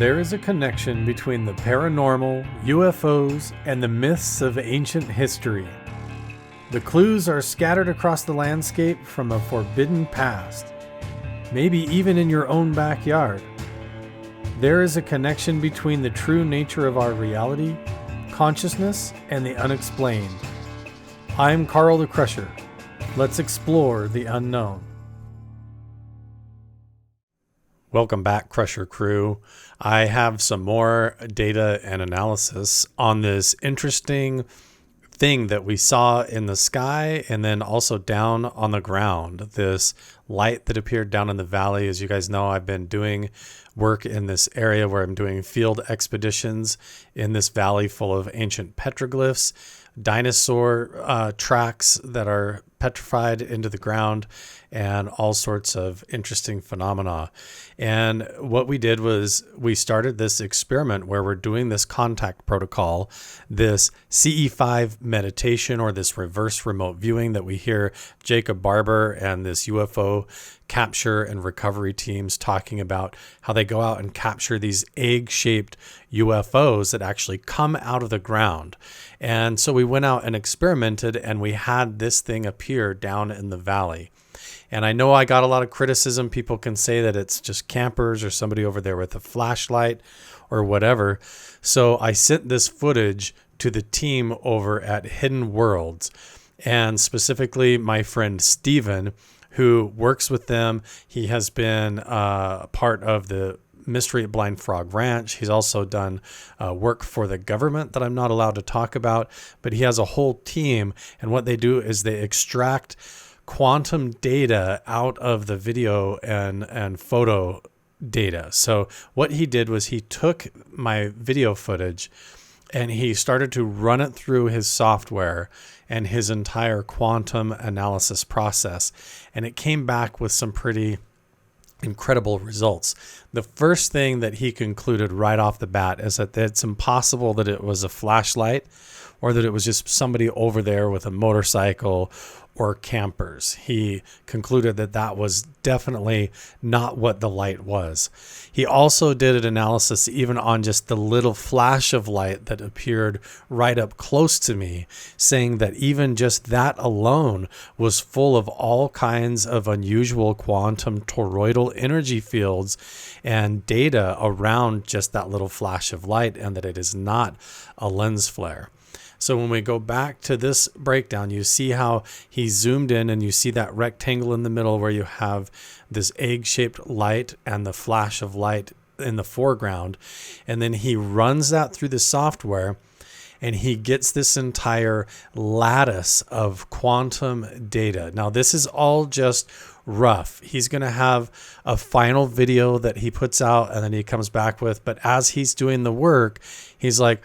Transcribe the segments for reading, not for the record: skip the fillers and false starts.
There is a connection between the paranormal, UFOs, and the myths of ancient history. The clues are scattered across the landscape from a forbidden past, maybe even in your own backyard. There is a connection between the true nature of our reality, consciousness, and the unexplained. I'm Carl the Crusher. Let's explore the unknown. Welcome back, Crusher crew. I have some more data and analysis on this interesting thing that we saw in the sky and then also down on the ground. This light that appeared down in the valley. As you guys know, I've been doing work in this area where I'm doing field expeditions in this valley full of ancient petroglyphs, dinosaur tracks that are petrified into the ground, and all sorts of interesting phenomena. And what we did was we started this experiment where we're doing this contact protocol, this CE5 meditation, or this reverse remote viewing that we hear Jacob Barber and this UFO capture and recovery teams talking about, how they go out and capture these egg-shaped UFOs that actually come out of the ground. And so we went out and experimented, and we had this thing appear down in the valley. And I know I got a lot of criticism. People can say that it's just campers or somebody over there with a flashlight or whatever. So I sent this footage to the team over at Hidden Worlds, and specifically my friend Steven, who works with them. He has been part of the Mystery at Blind Frog Ranch. He's also done work for the government that I'm not allowed to talk about, but he has a whole team, and what they do is they extract quantum data out of the video and photo data. So what he did was he took my video footage and he started to run it through his software and his entire quantum analysis process, and it came back with some pretty incredible results. The first thing that he concluded right off the bat is that it's impossible that it was a flashlight or that it was just somebody over there with a motorcycle or campers. He concluded that that was definitely not what the light was. He also did an analysis even on just the little flash of light that appeared right up close to me, saying that even just that alone was full of all kinds of unusual quantum toroidal energy fields and data around just that little flash of light, and that it is not a lens flare. So when we go back to this breakdown, you see how he zoomed in, and you see that rectangle in the middle where you have this egg-shaped light and the flash of light in the foreground. And then he runs that through the software, and he gets this entire lattice of quantum data. Now, this is all just rough. He's going to have a final video that he puts out and then he comes back with. But as he's doing the work, he's like,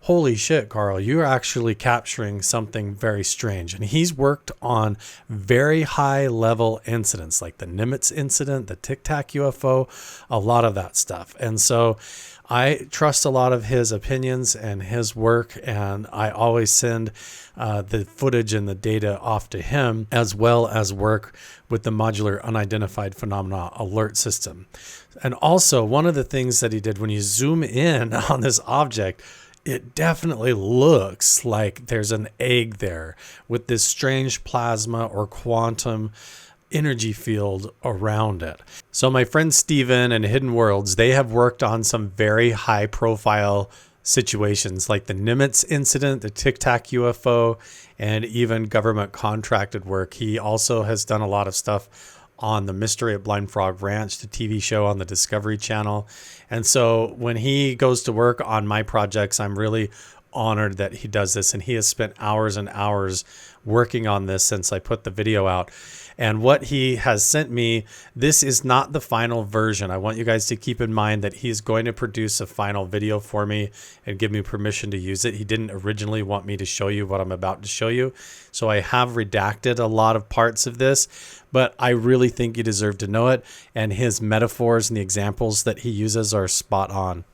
holy shit, Carl, you're actually capturing something very strange. And he's worked on very high level incidents like the Nimitz incident, the Tic Tac UFO, a lot of that stuff. And so I trust a lot of his opinions and his work, and I always send the footage and the data off to him, as well as work with the Modular Unidentified Phenomena Alert System. And also, one of the things that he did when you zoom in on this object, it definitely looks like there's an egg there with this strange plasma or quantum energy field around it. So my friend Steven and Hidden Worlds, they have worked on some very high profile situations like the Nimitz incident, the Tic Tac UFO, and even government contracted work. He also has done a lot of stuff on the Mystery at Blind Frog Ranch, the TV show on the Discovery Channel. And so when he goes to work on my projects, I'm really honored that he does this. And he has spent hours and hours working on this since I put the video out. And what he has sent me, this is not the final version. I want you guys to keep in mind that he's going to produce a final video for me and give me permission to use it. He didn't originally want me to show you what I'm about to show you. So I have redacted a lot of parts of this, but I really think you deserve to know it. And his metaphors and the examples that he uses are spot on.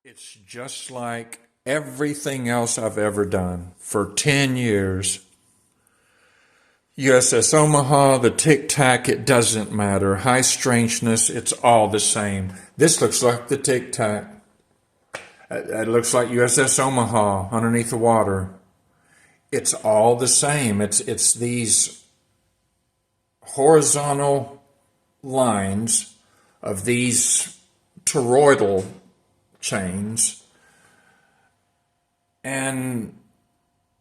It's just like everything else I've ever done for 10 years. USS Omaha, the Tic Tac, it doesn't matter. High strangeness, it's all the same. This looks like the Tic Tac. It looks like USS Omaha underneath the water. It's all the same. It's these horizontal lines of these toroidal chains and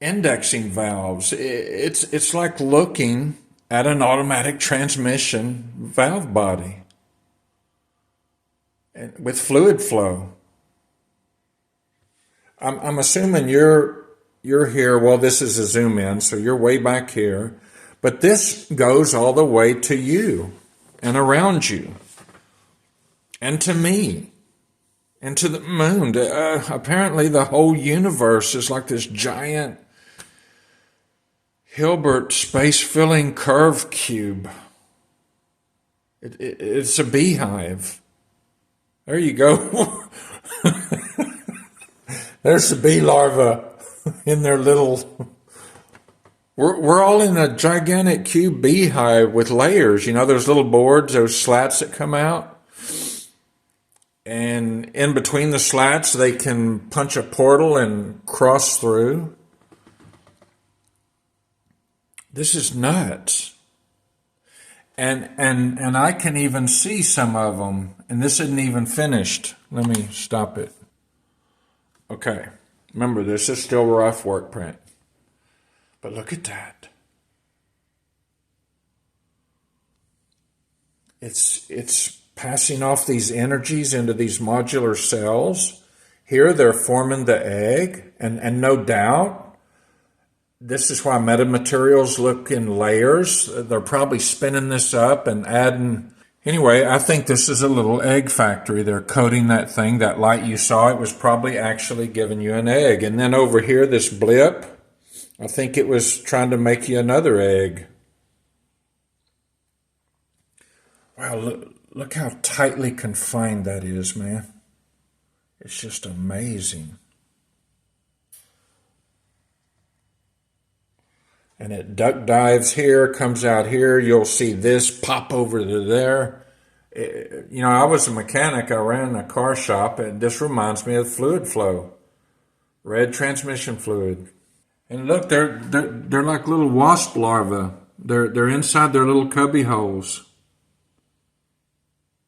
indexing valves. It's like looking at an automatic transmission valve body with fluid flow. I'm assuming you're here. Well, this is a zoom in, so you're way back here. But this goes all the way to you and around you and to me and to the moon. Apparently the whole universe is like this giant Hilbert space-filling curve cube. It's a beehive. There you go. There's the bee larva in their little... We're all in a gigantic cube beehive with layers. You know, those little boards, those slats that come out. And in between the slats, they can punch a portal and cross through. This is nuts. And I can even see some of them. And this isn't even finished. Let me stop it. Okay. Remember, this is still rough work print. But look at that. It's passing off these energies into these modular cells. Here they're forming the egg. And no doubt, this is why metamaterials look in layers. They're probably spinning this up and adding. Anyway, I think this is a little egg factory. They're coating that thing. That light you saw, it was probably actually giving you an egg. And then over here, this blip, I think it was trying to make you another egg. Wow, look how tightly confined that is, man. It's just amazing. And it duck dives here, comes out here. You'll see this pop over to there. You know, I was a mechanic. I ran a car shop, and this reminds me of fluid flow. Red transmission fluid. And look, they're like little wasp larvae. They're inside their little cubby holes.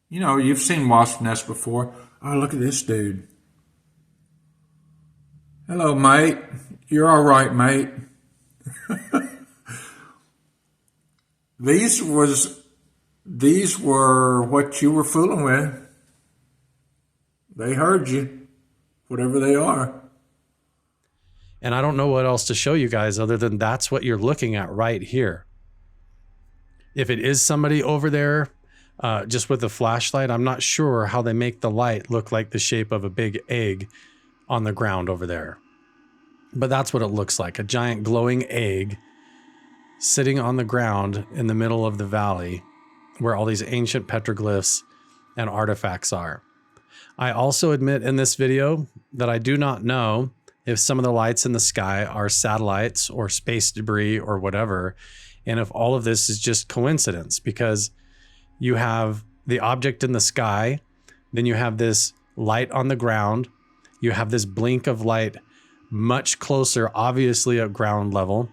You know, you've seen wasp nests before. Oh, look at this dude. Hello, mate. You're all right, mate. These were what you were fooling with. They heard you, whatever they are. And I don't know what else to show you guys other than that's what you're looking at right here. If it is somebody over there just with a flashlight, I'm not sure how they make the light look like the shape of a big egg on the ground over there. But that's what it looks like, a giant glowing egg sitting on the ground in the middle of the valley where all these ancient petroglyphs and artifacts are. I also admit in this video that I do not know if some of the lights in the sky are satellites or space debris or whatever, and if all of this is just coincidence, because you have the object in the sky, then you have this light on the ground, you have this blink of light much closer, obviously at ground level,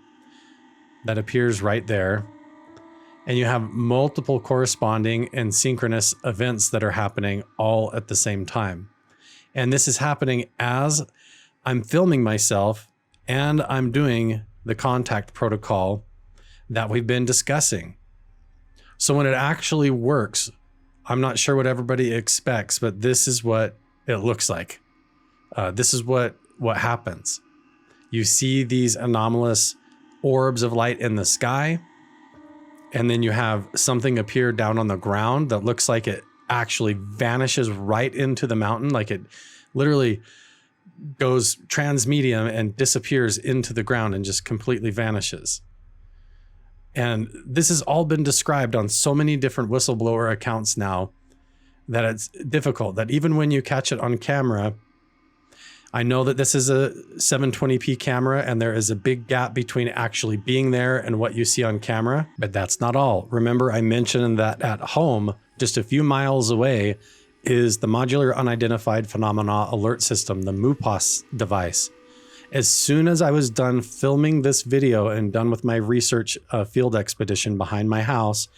that appears right there, and you have multiple corresponding and synchronous events that are happening all at the same time. And this is happening as I'm filming myself and I'm doing the contact protocol that we've been discussing. So when it actually works, I'm not sure what everybody expects, but this is what it looks like. This is what happens. You see these anomalous orbs of light in the sky, and then you have something appear down on the ground that looks like it actually vanishes right into the mountain, like it literally goes transmedium and disappears into the ground and just completely vanishes. And this has all been described on so many different whistleblower accounts now that it's difficult, that even when you catch it on camera, I know that this is a 720p camera and there is a big gap between actually being there and what you see on camera, but that's not all. Remember, I mentioned that at home, just a few miles away, is the Modular Unidentified Phenomena Alert System, the MUPAS device. As soon as I was done filming this video and done with my research field expedition behind my house,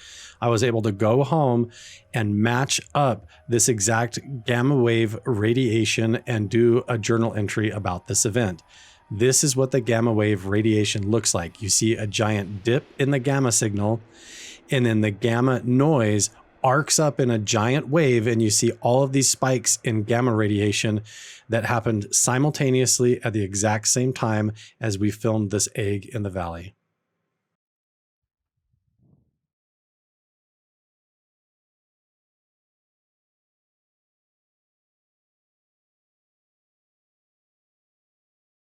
I was able to go home and match up this exact gamma wave radiation and do a journal entry about this event. This is what the gamma wave radiation looks like. You see a giant dip in the gamma signal, and then the gamma noise arcs up in a giant wave, and you see all of these spikes in gamma radiation that happened simultaneously at the exact same time as we filmed this egg in the valley.